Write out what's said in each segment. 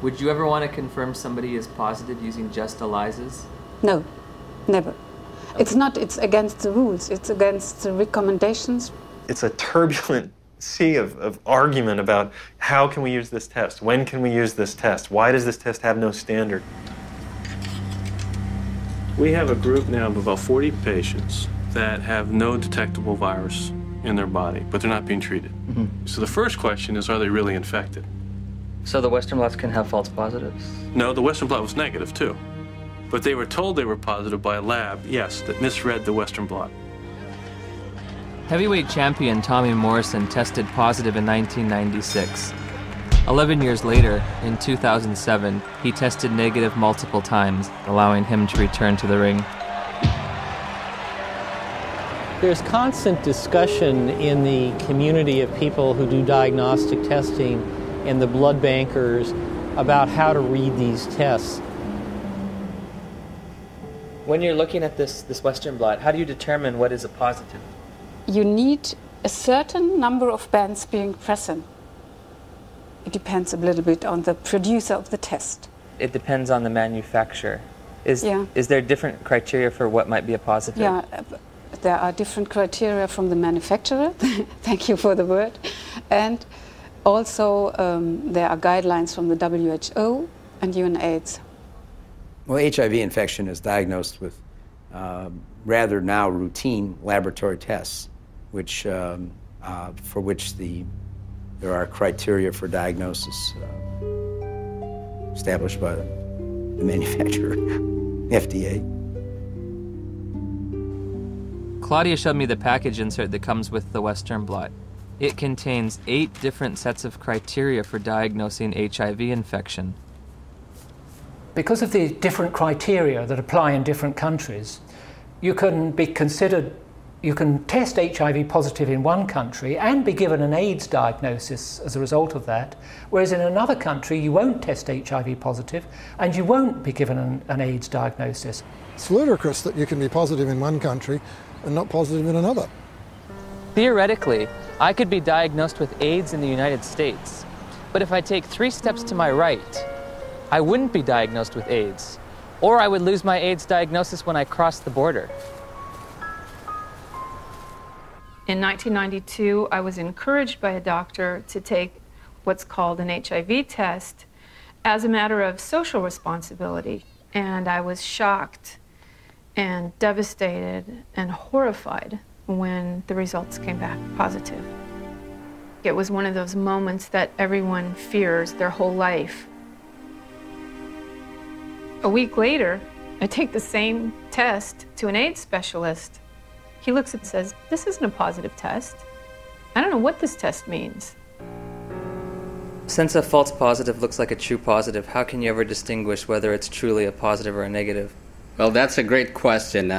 Would you ever want to confirm somebody is positive using just ELISAs? No, never. It's not, it's against the rules, it's against the recommendations. It's a turbulent sea of argument about how can we use this test, when can we use this test, why does this test have no standard? We have a group now of about 40 patients that have no detectable virus in their body, but they're not being treated. So the first question is, are they really infected? So the Western blots can have false positives? No, the Western blot was negative too. But they were told they were positive by a lab, yes, that misread the Western blot. Heavyweight champion Tommy Morrison tested positive in 1996. 11 years later, in 2007, he tested negative multiple times, allowing him to return to the ring. There's constant discussion in the community of people who do diagnostic testing and the blood bankers about how to read these tests. When you're looking at this Western blot, how do you determine what is a positive? You need a certain number of bands being present. It depends a little bit on the producer of the test. It depends on the manufacturer. Is there different criteria for what might be a positive? Yeah, there are different criteria from the manufacturer. Thank you for the word. And also there are guidelines from the WHO and UNAIDS. Well, HIV infection is diagnosed with rather now routine laboratory tests, which, for which there are criteria for diagnosis established by the manufacturer, FDA. Claudia showed me the package insert that comes with the Western blot. It contains 8 different sets of criteria for diagnosing HIV infection. Because of the different criteria that apply in different countries, you can test HIV positive in one country and be given an AIDS diagnosis as a result of that, whereas in another country you won't test HIV positive and you won't be given an AIDS diagnosis. It's ludicrous that you can be positive in one country and not positive in another. Theoretically, I could be diagnosed with AIDS in the United States, but if I take 3 steps to my right, I wouldn't be diagnosed with AIDS, or I would lose my AIDS diagnosis when I crossed the border. In 1992, I was encouraged by a doctor to take what's called an HIV test as a matter of social responsibility, and I was shocked and devastated and horrified when the results came back positive. It was one of those moments that everyone fears their whole life. A week later, I take the same test to an AIDS specialist. He looks and says, "This isn't a positive test. I don't know what this test means." Since a false positive looks like a true positive, how can you ever distinguish whether it's truly a positive or a negative? Well, that's a great question.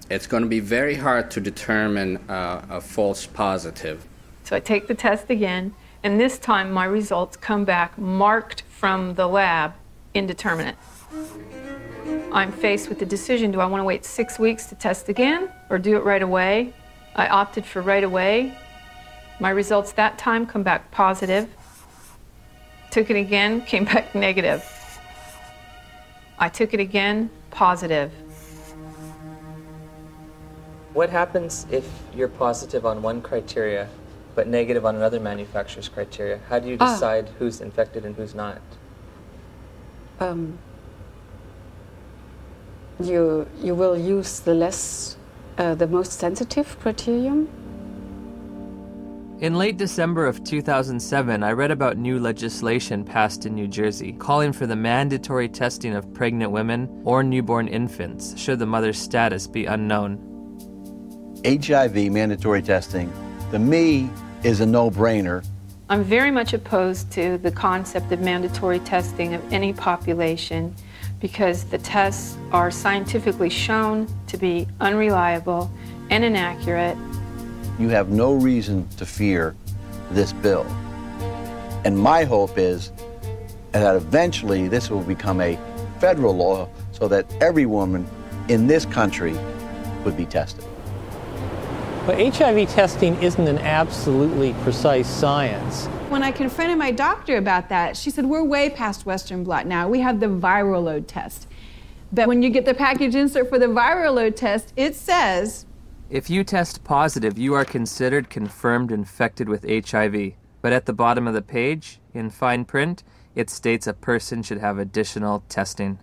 It's going to be very hard to determine a false positive. So I take the test again, and this time my results come back marked from the lab, indeterminate. I'm faced with the decision, do I want to wait 6 weeks to test again or do it right away? I opted for right away. My results that time come back positive. Took it again, came back negative. I took it again, positive. What happens if you're positive on one criteria but negative on another manufacturer's criteria? How do you decide who's infected and who's not? You will use the most sensitive criterion. In late December of 2007, I read about new legislation passed in New Jersey calling for the mandatory testing of pregnant women or newborn infants should the mother's status be unknown. HIV mandatory testing, to me, is a no-brainer. I'm very much opposed to the concept of mandatory testing of any population because the tests are scientifically shown to be unreliable and inaccurate. You have no reason to fear this bill. And my hope is that eventually this will become a federal law so that every woman in this country would be tested. But HIV testing isn't an absolutely precise science. When I confronted my doctor about that, she said, we're way past Western blot now. We have the viral load test. But when you get the package insert for the viral load test, it says, if you test positive, you are considered confirmed infected with HIV. But at the bottom of the page, in fine print, it states a person should have additional testing.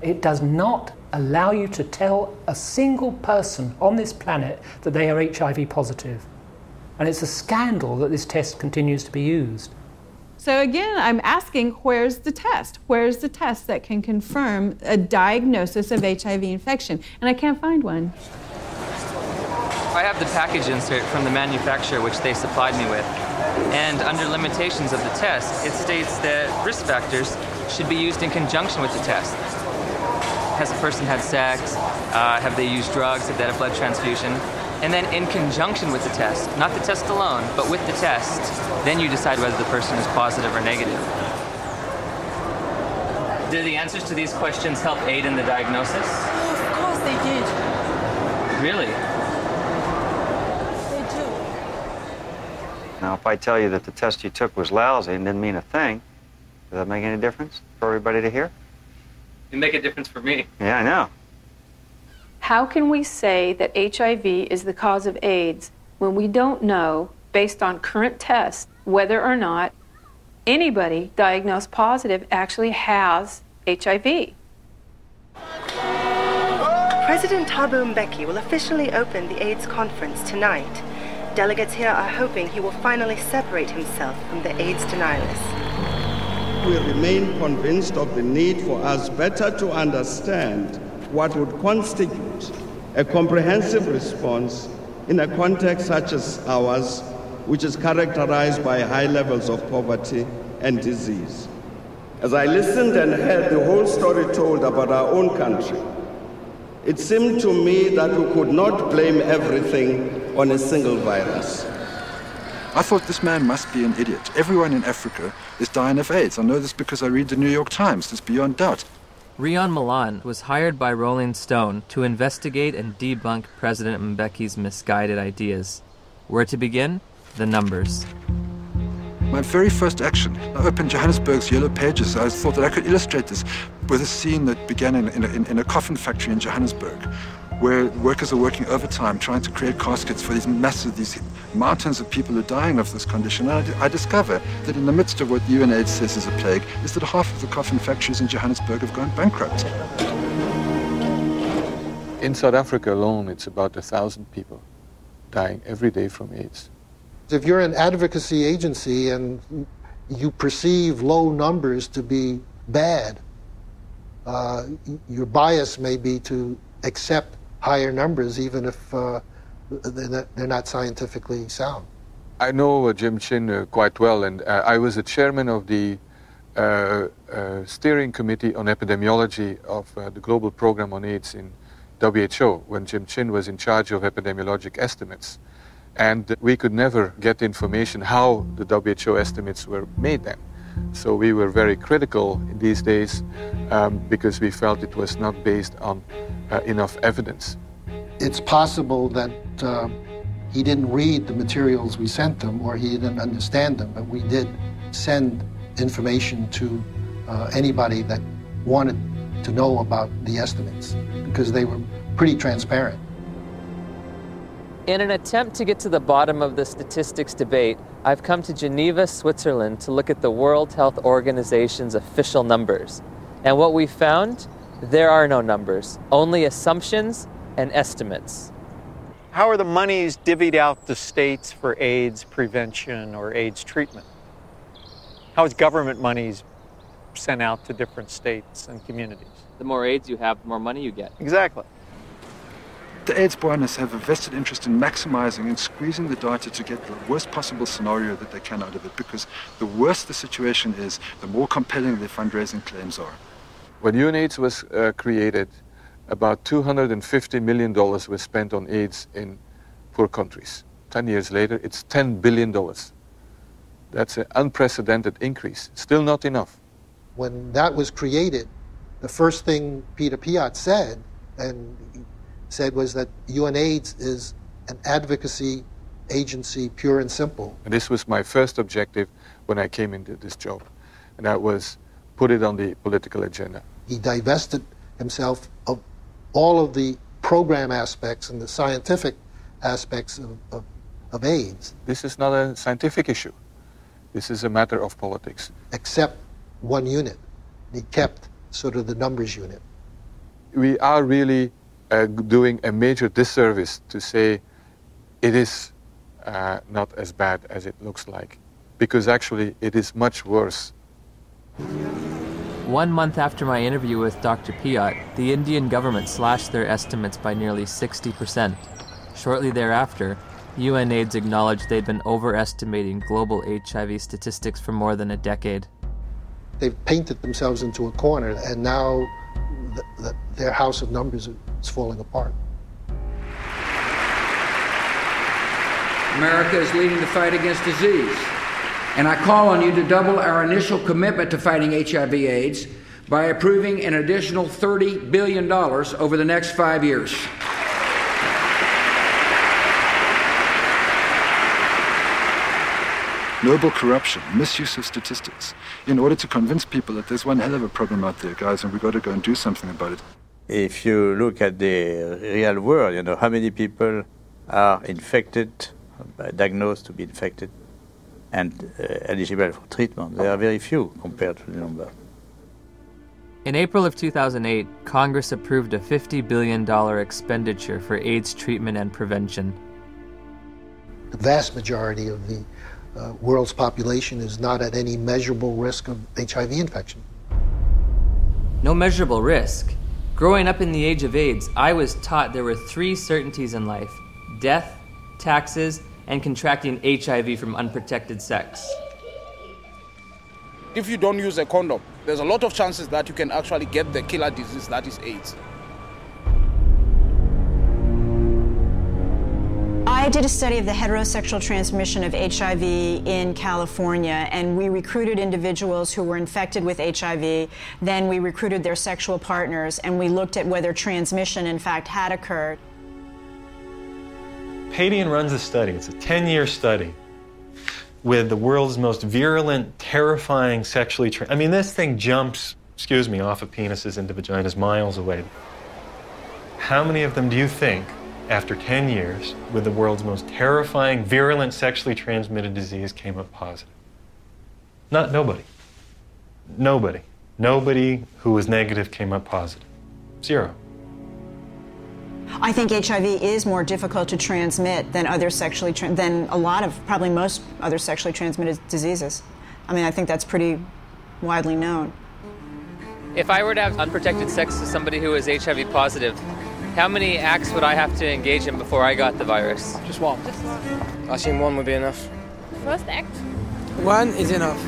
It does not allow you to tell a single person on this planet that they are HIV positive. And it's a scandal that this test continues to be used. So again, I'm asking, where's the test? Where's the test that can confirm a diagnosis of HIV infection? And I can't find one. I have the package insert from the manufacturer which they supplied me with. And under limitations of the test, it states that risk factors should be used in conjunction with the test. Has a person had sex? Have they used drugs? Have they had a blood transfusion? And then in conjunction with the test, not the test alone, but with the test, then you decide whether the person is positive or negative. Do the answers to these questions help aid in the diagnosis? Oh, of course they did. Really? They do. Now, if I tell you that the test you took was lousy and didn't mean a thing, does that make any difference for everybody to hear? It'd make a difference for me. Yeah, I know. How can we say that HIV is the cause of AIDS when we don't know, based on current tests, whether or not anybody diagnosed positive actually has HIV? President Thabo Mbeki will officially open the AIDS conference tonight. Delegates here are hoping he will finally separate himself from the AIDS denialists. We remain convinced of the need for us better to understand what would constitute a comprehensive response in a context such as ours, which is characterized by high levels of poverty and disease. As I listened and heard the whole story told about our own country, it seemed to me that we could not blame everything on a single virus. I thought this man must be an idiot. Everyone in Africa is dying of AIDS. I know this because I read the New York Times. It's beyond doubt. Rion Milan was hired by Rolling Stone to investigate and debunk President Mbeki's misguided ideas. Where to begin? The numbers. My very first action, I opened Johannesburg's Yellow Pages. I thought that I could illustrate this with a scene that began in a coffin factory in Johannesburg, where workers are working overtime trying to create caskets for these mountains of people who are dying of this condition. And I discover that in the midst of what UNAIDS says is a plague, is that half of the coffin factories in Johannesburg have gone bankrupt. In South Africa alone, it's about 1,000 people dying every day from AIDS. If you're an advocacy agency and you perceive low numbers to be bad, your bias may be to accept higher numbers even if they're not scientifically sound. I know Jim Chin quite well, and I was the chairman of the steering committee on epidemiology of the global program on AIDS in WHO when Jim Chin was in charge of epidemiologic estimates. And we could never get information how the WHO estimates were made then. So we were very critical in these days because we felt it was not based on enough evidence. It's possible that he didn't read the materials we sent him or he didn't understand them, but we did send information to anybody that wanted to know about the estimates because they were pretty transparent. In an attempt to get to the bottom of the statistics debate, I've come to Geneva, Switzerland to look at the World Health Organization's official numbers. And what we found, there are no numbers, only assumptions and estimates. How are the monies divvied out to states for AIDS prevention or AIDS treatment? How is government monies sent out to different states and communities? The more AIDS you have, the more money you get. Exactly. The AIDS buyers have a vested interest in maximizing and squeezing the data to get the worst possible scenario that they can out of it, because the worse the situation is, the more compelling their fundraising claims are. When UNAIDS was created, about $250 million was spent on AIDS in poor countries. 10 years later, it's $10 billion. That's an unprecedented increase. Still not enough. When that was created, the first thing Peter Piot said was that UNAIDS is an advocacy agency, pure and simple. And this was my first objective when I came into this job, and that was put it on the political agenda. He divested himself of all of the program aspects and the scientific aspects of AIDS. This is not a scientific issue. This is a matter of politics. Except one unit. He kept sort of the numbers unit. We are really doing a major disservice to say it is not as bad as it looks like, because actually it is much worse. 1 month after my interview with Dr. Piot, the Indian government slashed their estimates by nearly 60%. Shortly thereafter, UNAIDS acknowledged they'd been overestimating global HIV statistics for more than a decade. They've painted themselves into a corner, and now their house of numbers is falling apart. America is leading the fight against disease, and I call on you to double our initial commitment to fighting HIV/AIDS by approving an additional $30 billion over the next 5 years. Noble corruption, misuse of statistics, in order to convince people that there's one hell of a problem out there, guys, and we've got to go and do something about it. If you look at the real world, you know, how many people are infected, diagnosed to be infected, and eligible for treatment? There are very few compared to the number. In April of 2008, Congress approved a $50 billion expenditure for AIDS treatment and prevention. The vast majority of the world's population is not at any measurable risk of HIV infection. No measurable risk. Growing up in the age of AIDS, I was taught there were 3 certainties in life: death, taxes, and contracting HIV from unprotected sex. If you don't use a condom, there's a lot of chances that you can actually get the killer disease that is AIDS. I did a study of the heterosexual transmission of HIV in California, and we recruited individuals who were infected with HIV. Then we recruited their sexual partners, and we looked at whether transmission, in fact, had occurred. Padian runs a study. It's a 10-year study with the world's most virulent, terrifying sexually I mean, this thing jumps, off of penises into vaginas miles away. How many of them do you think, after 10 years, with the world's most terrifying, virulent, sexually transmitted disease, came up positive? Nobody. Nobody. Nobody who was negative came up positive. 0. I think HIV is more difficult to transmit than probably most other sexually transmitted diseases. I mean, I think that's pretty widely known. If I were to have unprotected sex with somebody who is HIV positive, how many acts would I have to engage in before I got the virus? Just one. I think 1 would be enough. First act? 1 is enough.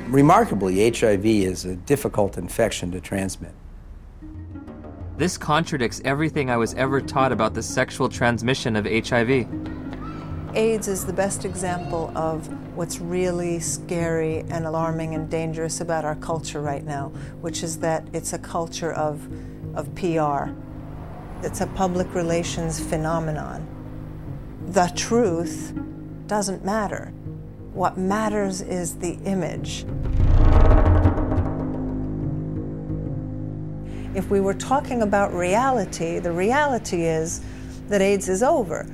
Remarkably, HIV is a difficult infection to transmit. This contradicts everything I was ever taught about the sexual transmission of HIV. AIDS is the best example of what's really scary and alarming and dangerous about our culture right now, which is that it's a culture of PR. It's a public relations phenomenon. The truth doesn't matter. What matters is the image. If we were talking about reality, the reality is that AIDS is over.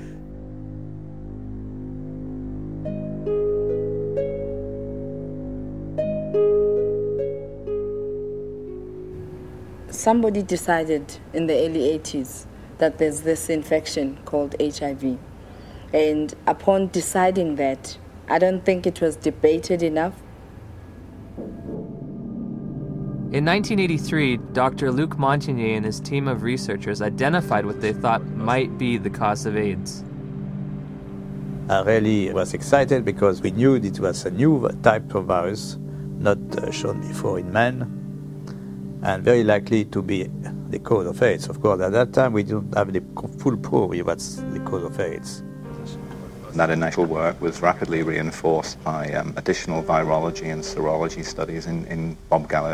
Somebody decided in the early 80s that there's this infection called HIV. And upon deciding that, I don't think it was debated enough. In 1983, Dr. Luc Montagnier and his team of researchers identified what they thought might be the cause of AIDS. I really was excited because we knew it was a new type of virus, not shown before in men, and very likely to be the cause of AIDS. Of course, at that time, we didn't have the full proof of what's the cause of AIDS. That initial work was rapidly reinforced by additional virology and serology studies in Bob Gallo's